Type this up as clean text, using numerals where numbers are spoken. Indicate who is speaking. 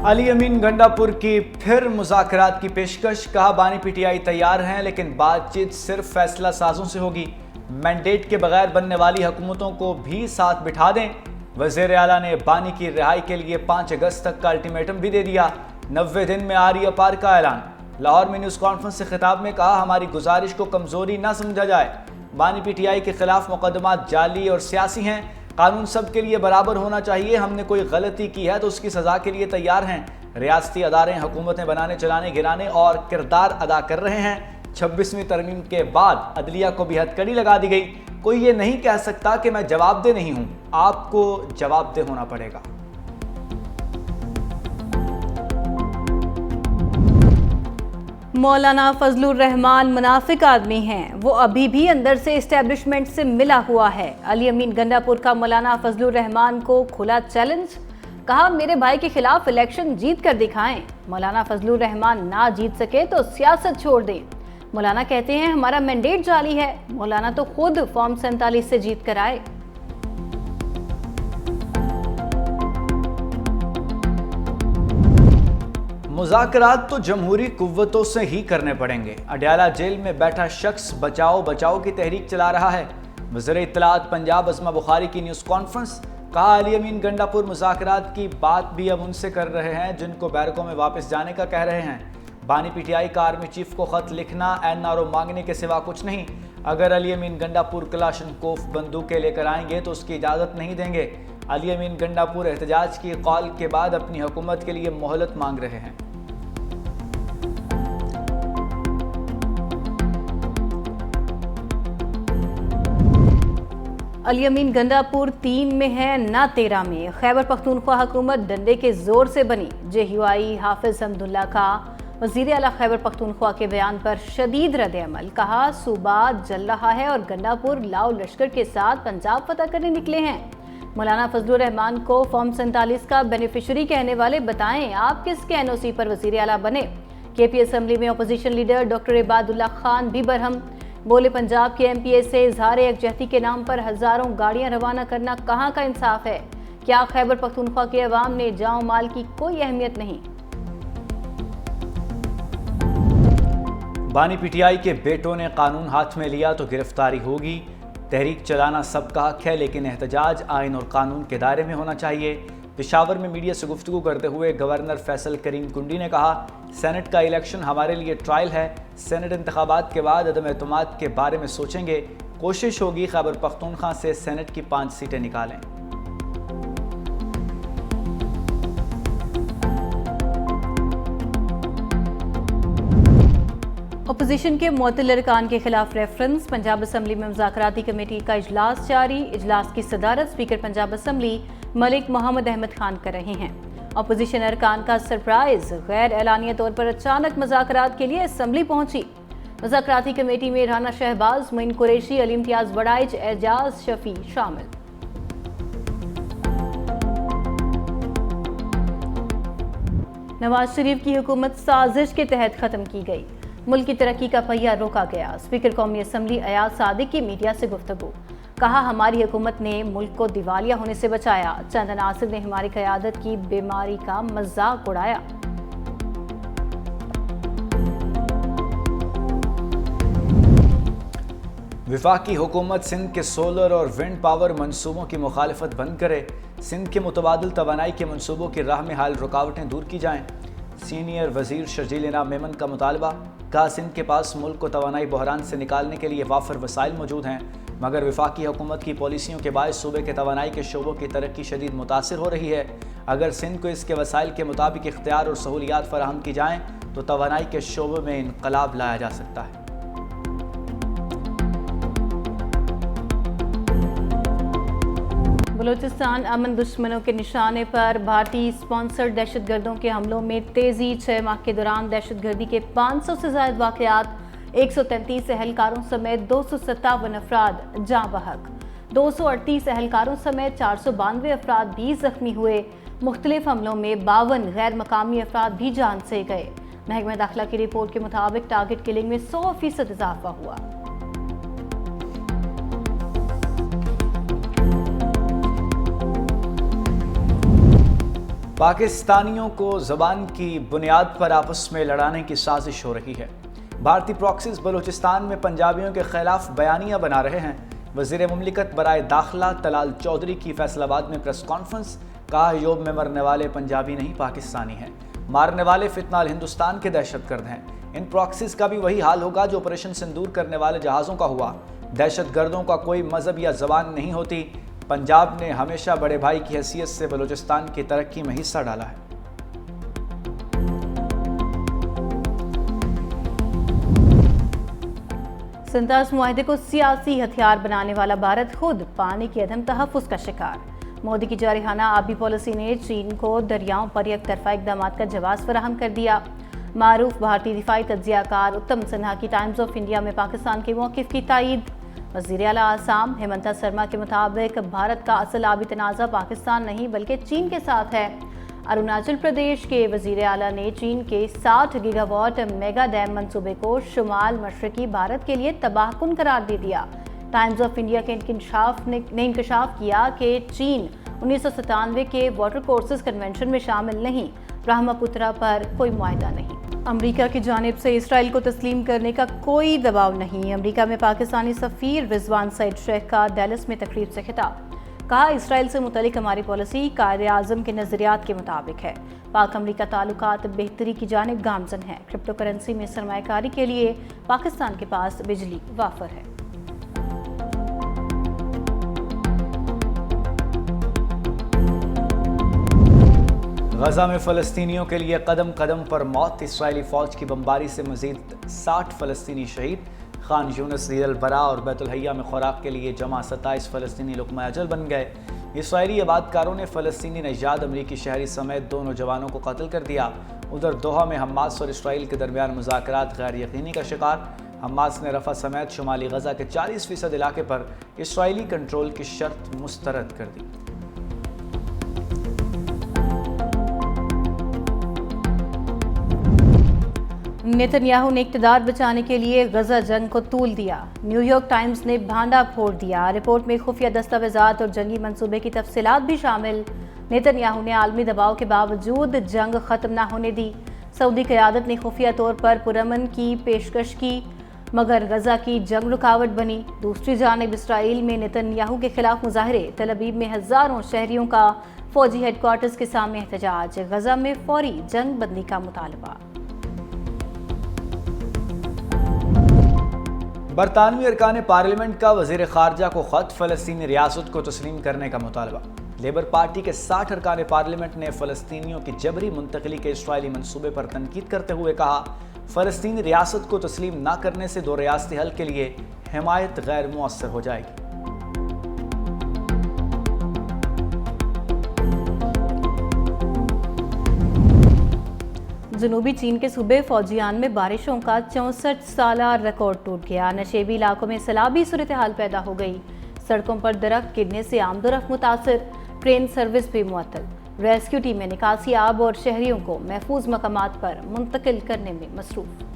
Speaker 1: अली अमीन गंडापुर की फिर मुज़ाकरात की पेशकश। कहा बानी पीटीआई तैयार हैं लेकिन बातचीत सिर्फ फैसला साजों से होगी। मैंडेट के बगैर बनने वाली हुकूमतों को भी साथ बिठा दें। वज़ीर आला ने बानी की रिहाई के लिए 5 अगस्त तक का अल्टीमेटम भी दे दिया। 90 दिन में आ रही अपार का ऐलान। लाहौर में न्यूज़ कॉन्फ्रेंस से खिताब में कहा हमारी गुजारिश को कमज़ोरी न समझा जाए। बानी पीटीआई के खिलाफ मुकदमात जाली और सियासी हैं। कानून सबके लिए बराबर होना चाहिए। हमने कोई गलती की है तो उसकी सजा के लिए तैयार हैं। रियासती अदारे हुकूमतें बनाने, चलाने, गिराने और किरदार अदा कर रहे हैं। 26वीं तरमीम के बाद अदलिया को भी हथकड़ी लगा दी गई। कोई ये नहीं कह सकता कि मैं जवाबदेह नहीं हूं। आपको जवाबदेह होना पड़ेगा।
Speaker 2: मौलाना फजलुर रहमान मुनाफिक आदमी हैं। वो अभी भी अंदर से इस्टेब्लिशमेंट से मिला हुआ है। अली अमीन गंडापुर का मौलाना फजलुर रहमान को खुला चैलेंज। कहा मेरे भाई के खिलाफ इलेक्शन जीत कर दिखाएं। मौलाना फजलुर रहमान ना जीत सके तो सियासत छोड़ दें। मौलाना कहते हैं हमारा मैंडेट जाली है। मौलाना तो खुद फॉर्म 47 से जीत कर आए।
Speaker 1: मुज़ाकरात तो जमहूरी कुव्वतों से ही करने पड़ेंगे। अडयाला जेल में बैठा शख्स बचाओ बचाओ की तहरीक चला रहा है। वज़ीर इत्तलात पंजाब अस्मा बुखारी की न्यूज़ कॉन्फ्रेंस। कहा अली अमीन गंडापुर मुज़ाकरात की बात भी अब उनसे कर रहे हैं जिनको बैरकों में वापस जाने का कह रहे हैं। बानी पीटीआई का आर्मी चीफ को खत लिखना NRO मांगने के सिवा कुछ नहीं। अगर अली अमीन गंडापुर कलाशनकोफ बंदूकें लेकर आएंगे तो उसकी इजाज़त नहीं देंगे। अली अमीन गंडापुर एहतजाज की कॉल के बाद अपनी हुकूमत के लिए मोहलत मांग रहे हैं।
Speaker 2: अली अमीन गंडापुर 3 में है ना 13 में। खैबर पख्तूनख्वा हुकूमत डंडे के जोर से बनी। JUI हाफिज हमदुल्ला का वज़ीर आला खैबर पख्तूनख्वा के बयान पर शदीद रद्द-ए-अमल। कहा सूबा जल रहा है और गंडापुर लाओ लश्कर के साथ पंजाब फतह करने निकले हैं। मौलाना फजलुर रहमान को फॉर्म 47 का बेनिफिशरी कहने वाले बताएं आप किसके NOC पर वज़ीर आला बने। KP असम्बली में opposition leader doctor Ibadullah Khan भी बरहम। बोले पंजाब के MPA से इजहार यकजहती के नाम पर हजारों गाड़ियां रवाना करना कहां का इंसाफ है। क्या खैबर पख्तूनख्वा के अवाम ने जाओ माल की कोई अहमियत नहीं।
Speaker 1: बानी पीटीआई के बेटों ने कानून हाथ में लिया तो गिरफ्तारी होगी। तहरीक चलाना सबका हक है लेकिन एहतजाज आइन और कानून के दायरे में होना चाहिए। पेशावर में मीडिया से गुफ्तगू करते हुए गवर्नर फैसल करीम कुंडी ने कहा सेनेट का इलेक्शन हमारे लिए ट्रायल है। सेनेट इंतखाबात के बाद अदम एतमाद के बारे में सोचेंगे। कोशिश होगी खैबर पख्तूनख्वा से सेनेट की 5 सीटें निकालें।
Speaker 2: अपोजिशन के मुअत्तल अरकान के खिलाफ रेफरेंस। पंजाब असम्बली में मुज़ाकराती कमेटी का इजलास जारी। इजलास की सदारत स्पीकर पंजाब असम्बली मलिक मोहम्मद अहमद खान कर रहे हैं। अपोजिशन अरकान का सरप्राइज। गैर एलानिया तौर पर अचानक मुज़ाकरात के लिए असम्बली पहुंची। मुज़ाकराती कमेटी में राना शहबाज, मोइन कुरैशी, अली इम्तियाज बड़ाइच, एजाज शफी शामिल। नवाज शरीफ की हुकूमत साजिश के तहत खत्म की गई। मुल्क की तरक्की का पहिया रोका गया। स्पीकर कौमी असम्बली अयाज सादिक की मीडिया से गुफ्तगू। कहा हमारी हुकूमत ने मुल्क को दिवालिया होने से बचाया। चंद अनासिर ने हमारी क़यादत की बीमारी का मजाक उड़ाया।
Speaker 1: वफाकी हुकूमत सिंध के सोलर और विंड पावर मंसूबों की मुखालफत बंद करे। सिंध के मुतबादिल तवानाई के मंसूबों की राह में हाल रुकावटें दूर की जाएं। सीनियर वजीर शर्जील इनाम मेमन का मुतालबा। कहा सिंध के पास मुल्क को तवानाई बहरान से निकालने के लिए वाफर वसाइल मौजूद हैं मगर वफाकी हुकूमत की पॉलिसियों के बायस सूबे के तवानाई के शोबों की तरक्की शदीद मुतासिर हो रही है। अगर सिंध को इसके वसाइल के मुताबिक इख्तियार और सहूलियात फराहम की जाएँ तो तवानाई के शोबे में इनकलाब लाया जा सकता है।
Speaker 2: बलूचिस्तान अमन दुश्मनों के निशाने पर भारतीय स्पॉन्सर्ड दहशतगर्दों के हमलों में तेजी। 6 माह के दौरान दहशतगर्दी के 500 से ज्यादा वाक़यात, 133 एहलकारों समेत 257 अफराद जाँ बहक। 238 एहलकारों समेत 492 अफराद भी जख्मी हुए। मुख्तलिफ हमलों में 52 गैर मकामी अफराद भी जान से गए। महकमा दाखिला की रिपोर्ट के मुताबिक टारगेट किलिंग में 100% इजाफा हुआ।
Speaker 1: पाकिस्तानियों को ज़बान की बुनियाद पर आपस में लड़ाने की साजिश हो रही है। भारतीय प्रॉक्सीज बलूचिस्तान में पंजाबियों के खिलाफ बयानियां बना रहे हैं। वज़ीर मुमलिकत बराए दाखिला तलाल चौधरी की फैसलाबाद में प्रेस कॉन्फ्रेंस, कहा योग में मरने वाले पंजाबी नहीं पाकिस्तानी हैं, मारने वाले फितनाल हिंदुस्तान के दहशतगर्द हैं। इन प्रॉक्सीज का भी वही हाल होगा जो ऑपरेशन सिंदूर करने वाले जहाज़ों का हुआ। दहशतगर्दों का कोई मजहब या जबान नहीं होती। पंजाब ने हमेशा बड़े भाई की हैसियत से बलूचिस्तान की तरक्की में हिस्सा डाला है।
Speaker 2: सिंतास मुआहदे को सियासी हथियार बनाने वाला भारत खुद पानी के अदम तहफ़्फ़ुज़ का शिकार। मोदी की जारिहाना आबी पॉलिसी ने चीन को दरियाओं पर एक तरफा इक़दाम का जवाब फराहम कर दिया। मारूफ भारतीय दिफाई तज्ज़ियाकार उत्तम सिन्हा की टाइम्स ऑफ इंडिया में पाकिस्तान के मौक़िफ़ की तायीद। वज़ीर आला आसाम हेमंता शर्मा के मुताबिक भारत का असल आबी तनाज़ा पाकिस्तान नहीं बल्कि चीन के साथ है। अरुणाचल प्रदेश के वज़ीर आला ने चीन के 60 गीगावाट मेगा डैम मंसूबे को शुमाल मशरकी भारत के लिए तबाहकुन करार दे दिया। टाइम्स ऑफ इंडिया के इंकशाफ किया कि चीन 1997 के वाटर कोर्सेज कन्वेंशन में शामिल नहीं, ब्रह्मपुत्रा पर कोई मुआहदा नहीं। अमेरिका की जानिब से इसराइल को तस्लीम करने का कोई दबाव नहीं। अमेरिका में पाकिस्तानी सफ़ीर रिजवान सईद शेख का डैलस में तकरीब से खिताब, कहा इसराइल से मुतलिक हमारी पॉलिसी कायदे आज़म के नज़रियात के मुताबिक है। पाक अमरीका ताल्लुकात बेहतरी की जानिब गामजन है। क्रिप्टो करेंसी में सरमायाकारी के लिए पाकिस्तान के पास बिजली वाफर है।
Speaker 1: गजा में फ़लस्तीनियों के लिए कदम कदम पर मौत। इसराइली फ़ौज की बमबारी से मज़ीद 60 फ़लस्तीनी शहीद। खान यूनिस, दीर अल बरा और बैतुल हय्या में खुराक के लिए जमा 27 फ़लस्तीनी लुक़मा अजल बन गए। इसराइली आबादकारों ने फ़लस्तीनी नजाद अमरीकी शहरी समेत 2 नौजवानों को कत्ल कर दिया। उधर दोहा में हमास और इसराइल के दरमियान मुज़ाकरात गैर यकीनी का शिकार। हमास ने रफ़ा समेत शुमाली गजा के 40% इलाके पर इसराइली कंट्रोल की शर्त मुस्तरद कर दी।
Speaker 2: नेतन्याहू ने इक़्तिदार बचाने के लिए गजा जंग को तूल दिया। न्यूयॉर्क टाइम्स ने भांडा फोड़ दिया। रिपोर्ट में खुफिया दस्तावेजात और जंगी मंसूबे की तफसीलात भी शामिल। नेतन्याहू ने आलमी दबाव के बावजूद जंग ख़त्म न होने दी। सऊदी क़यादत ने खुफिया तौर पर पुरअमन की पेशकश की, मगर गजा की जंग रुकावट बनी। दूसरी जानिब इसराइल में नेतन्याहू के खिलाफ मुजाहरे। तल अवीव में हज़ारों शहरियों का फौजी हेडक्वार्टर्स के सामने एहतजाज। गजा में फौरी जंग बंदी का मुतालबा।
Speaker 1: बरतानवी अरकान पार्लियामेंट का वज़ीर ख़ारजा को ख़त, फ़लस्तीनी रियासत को तस्लीम करने का मुतालबा। लेबर पार्टी के 60 अरकान पार्लियामेंट ने फ़लस्तीनियों की जबरी मुंतकली के इसराइली मंसूबे पर तनकीद करते हुए कहा, फ़लस्तीनी रियासत को तस्लीम न करने से 2 रियासती हल के लिए हिमायत गैर मुअस्सर हो जाएगी।
Speaker 2: जनूबी चीन के सूबे फौजियान में बारिशों का 64 साला रिकॉर्ड टूट गया। नशेबी इलाकों में सैलाबी सूरत हाल पैदा हो गई। सड़कों पर दरख्त गिरने से आमदोरफ्त मुतासर, ट्रेन सर्विस भी मुअत्तल। रेस्क्यू टीमें निकासी आब और शहरियों को महफूज मकामात पर मुंतकिल करने में मसरूफ।